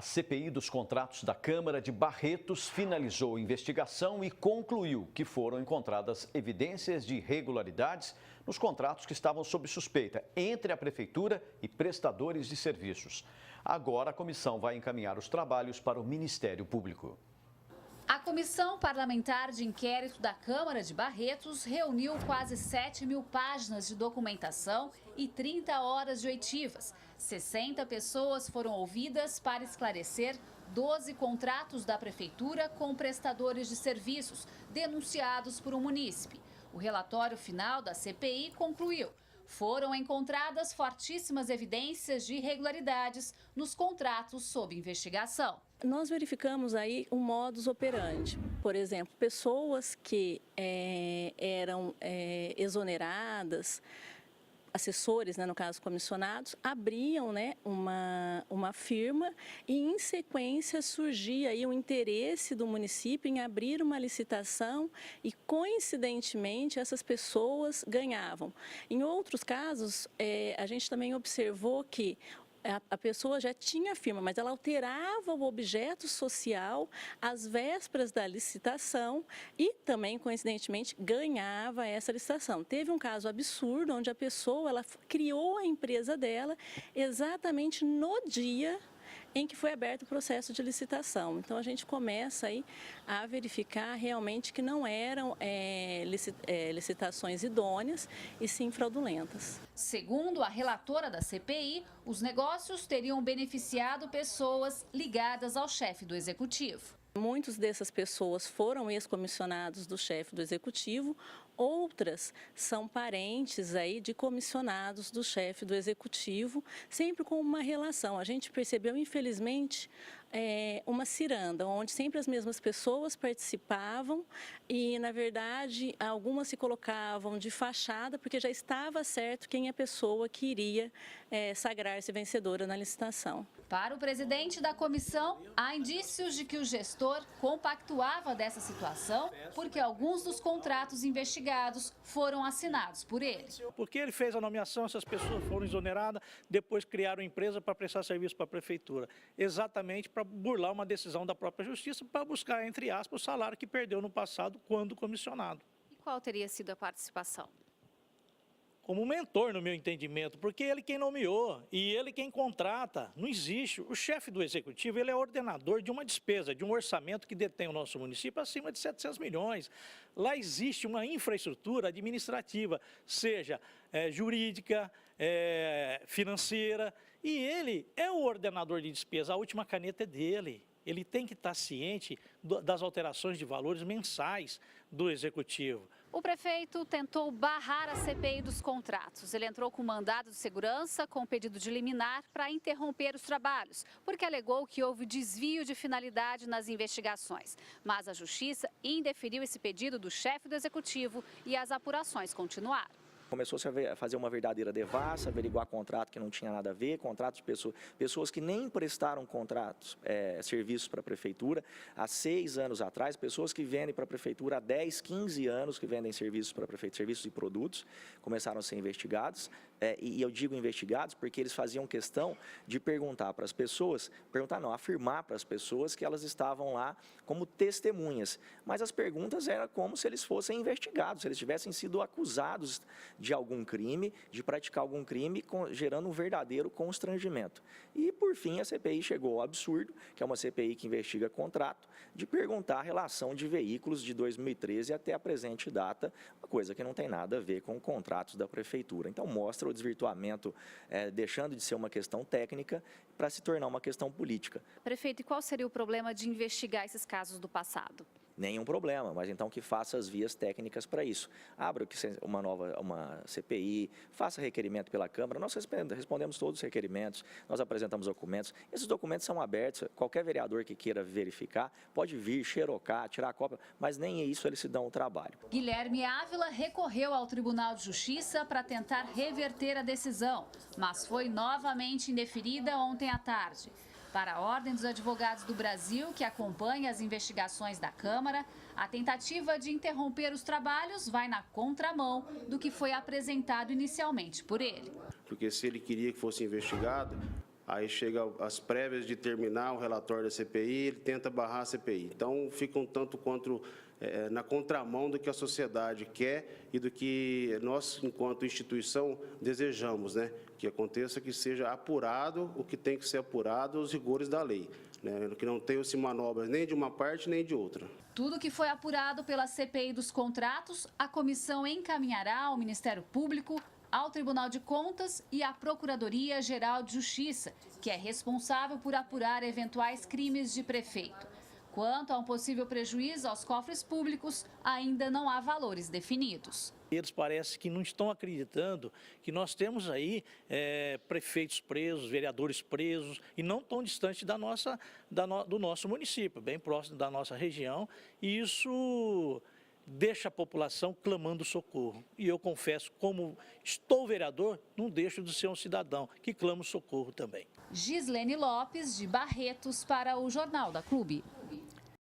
A CPI dos contratos da Câmara de Barretos finalizou a investigação e concluiu que foram encontradas evidências de irregularidades nos contratos que estavam sob suspeita entre a Prefeitura e prestadores de serviços. Agora a comissão vai encaminhar os trabalhos para o Ministério Público. A Comissão Parlamentar de Inquérito da Câmara de Barretos reuniu quase 7.000 páginas de documentação e 30 horas de oitivas. 60 pessoas foram ouvidas para esclarecer 12 contratos da Prefeitura com prestadores de serviços denunciados por um munícipe. O relatório final da CPI concluiu: foram encontradas fortíssimas evidências de irregularidades nos contratos sob investigação. Nós verificamos aí um modus operandi. Por exemplo, pessoas que eram exoneradas, assessores, no caso comissionados, abriam uma firma e em sequência surgia aí o interesse do município em abrir uma licitação e coincidentemente essas pessoas ganhavam. Em outros casos, a gente também observou que a pessoa já tinha firma, mas ela alterava o objeto social às vésperas da licitação e também, coincidentemente, ganhava essa licitação. Teve um caso absurdo onde a pessoa ela criou a empresa dela exatamente no dia em que foi aberto o processo de licitação. Então, a gente começa aí a verificar realmente que não eram licitações idôneas e sim fraudulentas. Segundo a relatora da CPI, os negócios teriam beneficiado pessoas ligadas ao chefe do Executivo. Muitas dessas pessoas foram ex-comissionados do chefe do Executivo, outras são parentes aí de comissionados do chefe do Executivo, sempre com uma relação. A gente percebeu, infelizmente, uma ciranda, onde sempre as mesmas pessoas participavam e, na verdade, algumas se colocavam de fachada, porque já estava certo quem é a pessoa que iria sagrar-se vencedora na licitação. Para o presidente da comissão, há indícios de que o gestor compactuava dessa situação porque alguns dos contratos investigados foram assinados por ele. Porque ele fez a nomeação, essas pessoas foram exoneradas, depois criaram empresa para prestar serviço para a prefeitura. Exatamente para burlar uma decisão da própria justiça, para buscar, entre aspas, o salário que perdeu no passado quando comissionado. E qual teria sido a participação? Como mentor, no meu entendimento, porque ele quem nomeou e ele quem contrata. Não existe. O chefe do Executivo, ele é ordenador de uma despesa, de um orçamento que detém o nosso município acima de 700 milhões. Lá existe uma infraestrutura administrativa, seja jurídica, financeira, e ele é o ordenador de despesa, a última caneta é dele. Ele tem que estar ciente das alterações de valores mensais do Executivo. O prefeito tentou barrar a CPI dos contratos. Ele entrou com mandado de segurança com pedido de liminar para interromper os trabalhos, porque alegou que houve desvio de finalidade nas investigações. Mas a Justiça indeferiu esse pedido do chefe do Executivo e as apurações continuaram. Começou-se a fazer uma verdadeira devassa, averiguar contrato que não tinha nada a ver, contratos de pessoas que nem prestaram contratos, serviços para a prefeitura há 6 anos atrás, pessoas que vendem para a prefeitura há 10, 15 anos que vendem serviços para a prefeitura, serviços e produtos, começaram a ser investigados, e eu digo investigados porque eles faziam questão de perguntar para as pessoas, afirmar para as pessoas que elas estavam lá como testemunhas, mas as perguntas eram como se eles fossem investigados, se eles tivessem sido acusados de algum crime, de praticar algum crime, gerando um verdadeiro constrangimento. E, por fim, a CPI chegou ao absurdo, que é uma CPI que investiga contrato, de perguntar a relação de veículos de 2013 até a presente data, uma coisa que não tem nada a ver com contratos da Prefeitura. Então, mostra o desvirtuamento, deixando de ser uma questão técnica para se tornar uma questão política. Prefeito, e qual seria o problema de investigar esses casos do passado? Nenhum problema, mas então que faça as vias técnicas para isso. Abra uma CPI, faça requerimento pela Câmara, nós respondemos todos os requerimentos, nós apresentamos documentos, esses documentos são abertos, qualquer vereador que queira verificar pode vir, xerocar, tirar a cópia, mas nem isso eles se dão o trabalho. Guilherme Ávila recorreu ao Tribunal de Justiça para tentar reverter a decisão, mas foi novamente indeferida ontem à tarde. Para a Ordem dos Advogados do Brasil, que acompanha as investigações da Câmara, a tentativa de interromper os trabalhos vai na contramão do que foi apresentado inicialmente por ele. Porque se ele queria que fosse investigado, aí chega as prévias de terminar o relatório da CPI, ele tenta barrar a CPI. Então, fica um tanto quanto na contramão do que a sociedade quer e do que nós, enquanto instituição, desejamos, né? Que aconteça, que seja apurado o que tem que ser apurado, os rigores da lei, né? Que não tenham-se manobras nem de uma parte nem de outra. Tudo que foi apurado pela CPI dos contratos, a comissão encaminhará ao Ministério Público, ao Tribunal de Contas e à Procuradoria-Geral de Justiça, que é responsável por apurar eventuais crimes de prefeito. Quanto a um possível prejuízo aos cofres públicos, ainda não há valores definidos. Eles parecem que não estão acreditando que nós temos aí prefeitos presos, vereadores presos, e não tão distante do nosso município, bem próximo da nossa região, e isso deixa a população clamando socorro. E eu confesso, como estou vereador, não deixo de ser um cidadão que clama socorro também. Gislene Lopes, de Barretos, para o Jornal da Clube.